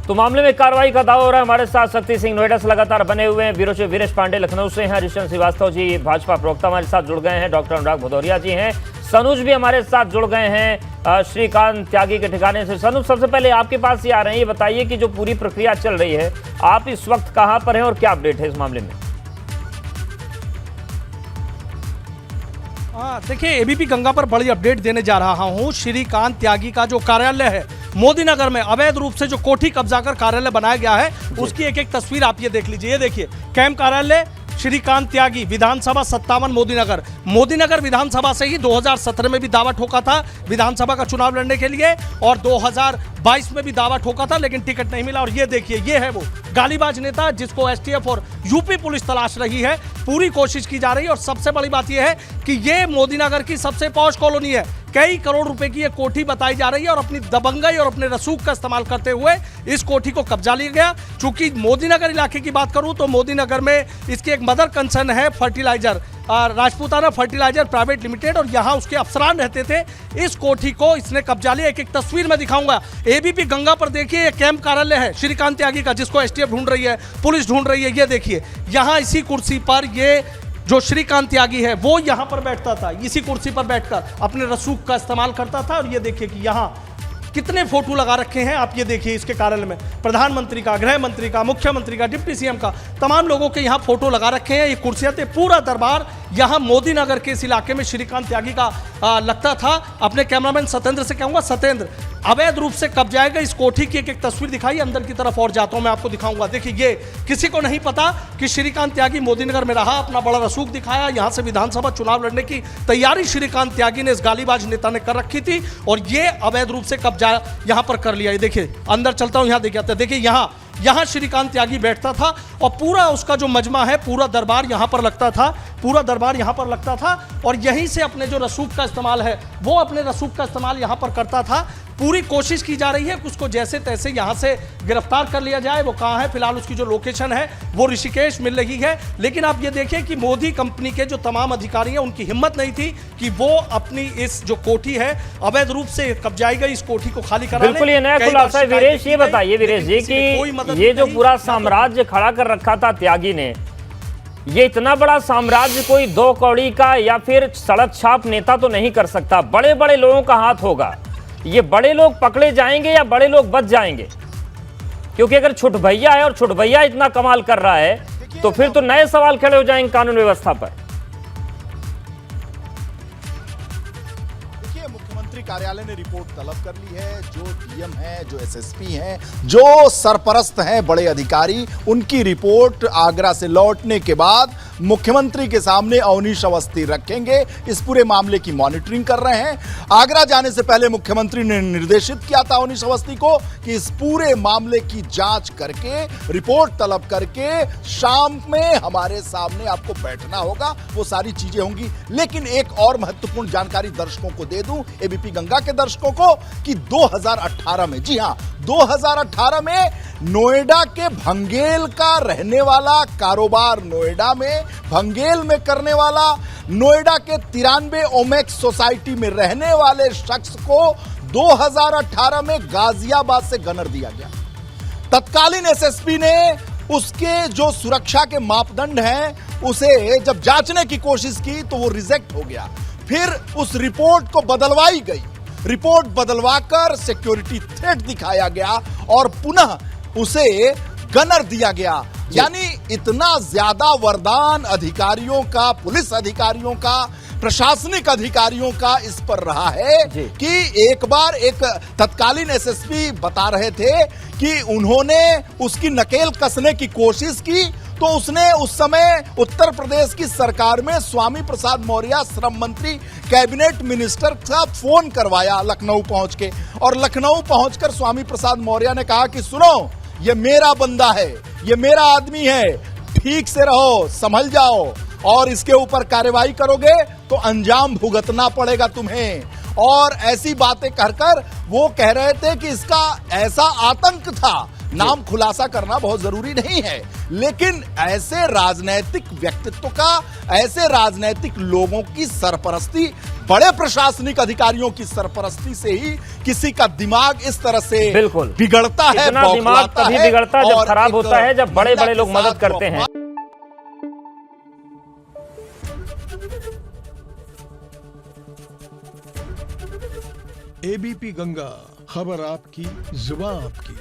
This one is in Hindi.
तो मामले में कार्रवाई का दावा हो रहा है। हमारे साथ शक्ति सिंह नोएडा से लगातार बने हुए हैं, ब्यूरो चीफ वीरेश पांडे लखनऊ से हैं, हरिश्चंद्र श्रीवास्तव जी भाजपा प्रवक्ता हमारे साथ जुड़ गए हैं, डॉक्टर अनुराग भदौरिया जी हैं, सनुज भी हमारे साथ जुड़ गए हैं श्रीकांत त्यागी के ठिकाने से। सनुज, सबसे पहले आपके पास ही आ रहे हैं, ये बताइए कि जो पूरी प्रक्रिया चल रही है, आप इस वक्त कहां पर हैं और क्या अपडेट है इस मामले में? देखिए, एबीपी गंगा पर बड़ी अपडेट देने जा रहा हूं। श्रीकांत त्यागी का जो कार्यालय है मोदी नगर में, अवैध रूप से जो कोठी कब्जा कर कार्यालय बनाया गया है, उसकी एक एक तस्वीर आप ये देख लीजिए। ये देखिए कैंप कार्यालय श्रीकांत त्यागी, विधानसभा 57 मोदी नगर विधानसभा से ही 2017 में भी दावा ठोका था विधानसभा का चुनाव लड़ने के लिए, और 2022 में भी दावा ठोका था, लेकिन टिकट नहीं मिला। और ये देखिए, ये है वो गालीबाज नेता जिसको एसटीएफ और यूपी पुलिस तलाश रही है। पूरी कोशिश की जा रही है, और सबसे बड़ी बात यह है कि ये मोदी नगर की सबसे पॉश कॉलोनी है। कई करोड़ रुपए की ये कोठी बताई जा रही है, और अपनी दबंगई और अपने रसूख का इस्तेमाल करते हुए इस कोठी को कब्जा लिया गया। चूंकि मोदी नगर इलाके की बात करूं तो मोदी नगर में इसकी एक मदर कंसर्न है fertiliser, Rajputana fertiliser private limited, और यहां उसके अफसरान रहते थे। इस कोठी को इसने कब्जा लिया। एक एक तस्वीर में दिखाऊंगा। एबीपी गंगा पर देखिए, ये कैंप कार्यालय है श्रीकांत त्यागी का, जिसको एसटीएफ ढूंढ रही है, पुलिस ढूंढ रही है। ये देखिए, यहां इसी कुर्सी पर ये जो श्रीकांत त्यागी है वो यहां पर बैठता था, इसी कुर्सी पर बैठकर अपने रसूख का इस्तेमाल करता था। और ये देखिए कि यहां कितने फोटो लगा रखे हैं, आप ये देखिए इसके कार्यालय में प्रधानमंत्री का, गृह मंत्री का, मुख्यमंत्री का, डिप्टी सीएम का, तमाम लोगों के यहाँ फोटो लगा रखे हैं। ये कुर्सियां थे, पूरा दरबार यहाँ मोदी नगर के इस इलाके में श्रीकांत त्यागी का लगता था। अपने कैमरामैन सत्येंद्र से कहूंगा, सत्येंद्र, अवैध रूप से कब्जाएगा इस कोठी की एक एक तस्वीर दिखाई, अंदर की तरफ और जाता हूं, मैं आपको दिखाऊंगा। देखिए, ये किसी को नहीं पता कि श्रीकांत त्यागी मोदी नगर में रहा, अपना बड़ा रसूख दिखाया, यहां से विधानसभा चुनाव लड़ने की तैयारी श्रीकांत त्यागी ने, इस गालीबाज नेता ने कर रखी थी, और ये अवैध रूप से कब्जा यहां पर कर लिया। ये देखिए, अंदर चलता हूं, यहां देखिए, यहां श्रीकांत त्यागी बैठता था, और पूरा उसका जो मजमा है, पूरा दरबार यहां पर लगता था, और यहीं से अपने जो रसूख का इस्तेमाल है, वो अपने रसूख का इस्तेमाल यहां पर करता था। पूरी कोशिश की जा रही है कि उसको जैसे तैसे यहां से गिरफ्तार कर लिया जाए। वो कहां है फिलहाल, उसकी जो लोकेशन है वो ऋषिकेश मिल रही है। लेकिन आप ये देखिए कि मोदी कंपनी के जो तमाम अधिकारी हैं, उनकी हिम्मत नहीं थी कि वो अपनी इस जो कोठी है अवैध रूप से कब्जाई गई, इस कोठी को खाली कराने। बिल्कुल, ये नया खुलासा है वीरेश। ये बताइए वीरेश जी कि ये जो पूरा साम्राज्य खड़ा कर रखा था त्यागी ने, ये इतना बड़ा साम्राज्य कोई 2 कौड़ी का या फिर सड़क छाप नेता तो नहीं कर सकता, बड़े बड़े लोगों का हाथ होगा। ये बड़े लोग पकड़े जाएंगे या बड़े लोग बच जाएंगे? क्योंकि अगर छुट भैया है और छुट भैया इतना कमाल कर रहा है, तो फिर तो नए सवाल खड़े हो जाएंगे कानून व्यवस्था पर। मुख्यमंत्री कार्यालय ने रिपोर्ट तलब कर ली है। जो डीएम है, जो एसएसपी हैं, जो सरपरस्त हैं, बड़े अधिकारी, उनकी रिपोर्ट आगरा से लौटने के बाद मुख्यमंत्री के सामने अवनीश अवस्थी रखेंगे। इस पूरे मामले की मॉनिटरिंग कर रहे हैं। आगरा जाने से पहले मुख्यमंत्री ने निर्देशित किया था अवनीश अवस्थी को कि इस पूरे मामले की जांच करके, रिपोर्ट तलब करके शाम में हमारे सामने आपको बैठना होगा, वो सारी चीजें होंगी। लेकिन एक और महत्वपूर्ण जानकारी दर्शकों को दे दूं, एबीपी गंगा के दर्शकों को, कि 2018 में, जी हां, 2018 में नोएडा के भंगेल का रहने वाला, कारोबार नोएडा में भंगेल में करने वाला, नोएडा के 93 ओमेक्स सोसाइटी में रहने वाले शख्स को 2018 में गाजियाबाद से गनर दिया गया। तत्कालीन एसएसपी ने उसके जो सुरक्षा के मापदंड हैं, उसे जब जांचने की कोशिश की तो वो रिजेक्ट हो गया। फिर उस रिपोर्ट को बदलवाई गई, रिपोर्ट बदलवाकर सिक्योरिटी थ्रेट दिखाया गया और पुनः उसे गनर दिया गया। यानी इतना ज्यादा वरदान अधिकारियों का, पुलिस अधिकारियों का, प्रशासनिक अधिकारियों का इस पर रहा है कि एक बार एक तत्कालीन एसएसपी बता रहे थे कि उन्होंने उसकी नकेल कसने की कोशिश की, तो उसने उस समय उत्तर प्रदेश की सरकार में स्वामी प्रसाद मौर्य श्रम मंत्री, कैबिनेट मिनिस्टर का फोन करवाया लखनऊ पहुंच के, और लखनऊ पहुंचकर स्वामी प्रसाद मौर्य ने कहा कि सुनो, ये मेरा बंदा है, ये मेरा आदमी है, ठीक से रहो, संभल जाओ, और इसके ऊपर कार्रवाई करोगे तो अंजाम भुगतना पड़ेगा तुम्हें। और ऐसी बातें कहकर वो कह रहे थे कि इसका ऐसा आतंक था नाम खुलासा करना बहुत जरूरी नहीं है, लेकिन ऐसे राजनैतिक व्यक्तित्व का, ऐसे राजनैतिक लोगों की सरपरस्ती, बड़े प्रशासनिक अधिकारियों की सरपरस्ती से ही किसी का दिमाग इस तरह से बिल्कुल बिगड़ता है, इतना दिमाग बौखलाता तभी है बिगड़ता है जब और खराब एक होता है, जब बड़े महिला बड़े के लोग मदद साथ करते हैं। एबीपी गंगा, खबर आपकी, जुबान आपकी।